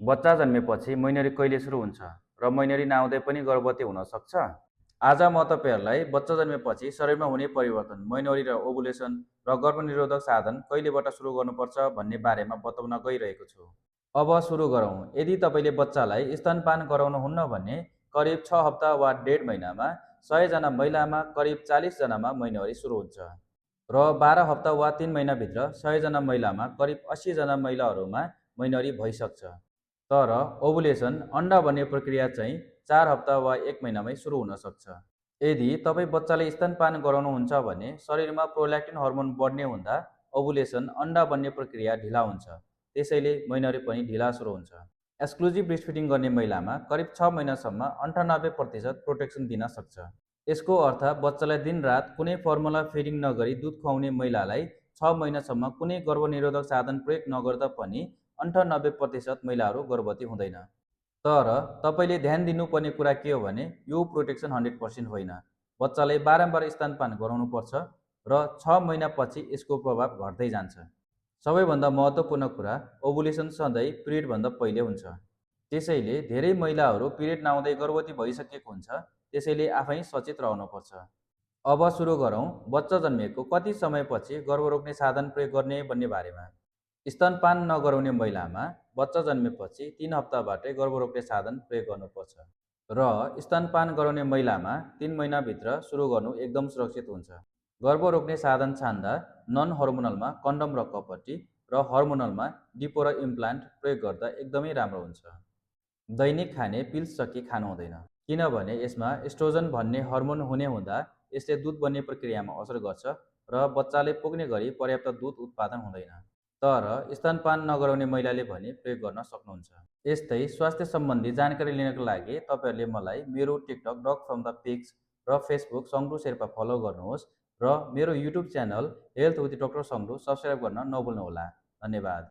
बच्चा जन्मेपछि मैनरी कहिले सुरु हुन्छ र मैनरी नआउँदै पनि गर्भवती हुन सक्छ? आज म तपाईँहरूलाई बच्चा जन्मेपछि शरीरमा हुने परिवर्तन, मैनरी र ओभुलेसन र गर्भनिरोधक साधन कहिलेबाट सुरु गर्नुपर्छ भन्ने बारेमा बताउन गइरहेको छु। अब सुरु गरौँ। यदि तपाईँले बच्चालाई स्तनपान गराउनुहुन्न भने करिब 6 हप्ता वा 1.5 महिनामा 100 जना महिलामा करिब 40 जनामा मैनरी सुरु हुन्छ र 12 हप्ता वा 3 महिनाभित्र 100 जना महिलामा करिब 80 जना महिलाहरूमा मैनरी भइसक्छ। तर ओभुलेसन अन्डा बन्ने प्रक्रिया चाहिँ 4 हप्ता वा 1 महिनामै सुरु हुन सक्छ। यदि तपाईँ बच्चाले स्तनपान गराउनुहुन्छ भने शरीरमा प्रोल्याक्टिन हर्मोन बढ्ने हुँदा ओभुलेसन अन्डा बन्ने प्रक्रिया ढिला हुन्छ, त्यसैले मैनरी पनि ढिला सुरु हुन्छ। एक्सक्लुजिभ ब्रेस्टफिडिङ गर्ने महिलामा करिब 6 महिनासम्म 98% प्रोटेक्सन दिन सक्छ। यसको अर्थ बच्चालाई दिनरात कुनै फर्मुला फिडिङ नगरी दुध खुवाउने महिलालाई 6 महिनासम्म कुनै गर्भनिरोधक साधन प्रयोग नगर्दा पनि 98% महिलाहरू गर्भवती हुँदैन। तर तपाईँले ध्यान दिनुपर्ने कुरा के हो भने यो प्रोटेक्सन 100% होइन। बच्चालाई बारम्बार स्तनपान गराउनुपर्छ र 6 महिनापछि यसको प्रभाव घट्दै जान्छ। सबैभन्दा महत्त्वपूर्ण कुरा, ओभुलेसन सधैँ पिरियडभन्दा पहिले हुन्छ। त्यसैले धेरै महिलाहरू पिरियड नआउँदै गर्भवती भइसकेको हुन्छ, त्यसैले आफै सचेत रहनुपर्छ। अब सुरु गरौँ बच्चा जन्मेको कति समयपछि गर्भ रोक्ने साधन प्रयोग गर्ने भन्ने बारेमा। स्तनपान नगराउने महिलामा बच्चा जन्मेपछि 3 हप्ताबाटै गर्भ रोक्ने साधन प्रयोग गर्नुपर्छ र स्तनपान गराउने महिलामा 3 महिनाभित्र सुरु गर्नु एकदम सुरक्षित हुन्छ। गर्भ रोक्ने साधन छान्दा नन हर्मोनलमा कन्डम र कपटी र हर्मोनलमा डिपो र इम्प्लान्ट प्रयोग गर्दा एकदमै राम्रो हुन्छ। दैनिक खाने पिल्स सकी खानु हुँदैन, किनभने यसमा एस्ट्रोजन भन्ने हर्मोन हुने हुँदा यसले दुध बन्ने प्रक्रियामा असर गर्छ र बच्चाले पुग्ने गरी पर्याप्त दुध उत्पादन हुँदैन। तर स्तनपान नगराउने महिलाले भने प्रयोग गर्न सक्नुहुन्छ। यस्तै स्वास्थ्य सम्बन्धी जानकारी लिनको लागि तपाईँहरूले मलाई मेरो TikTok dog from the pigs र फेसबुक सङ्ग्रु शेर्पा फलो गर्नुहोस् र मेरो YouTube channel health with doctor Sangru subscribe गर्न नभुल्नुहोला। धन्यवाद।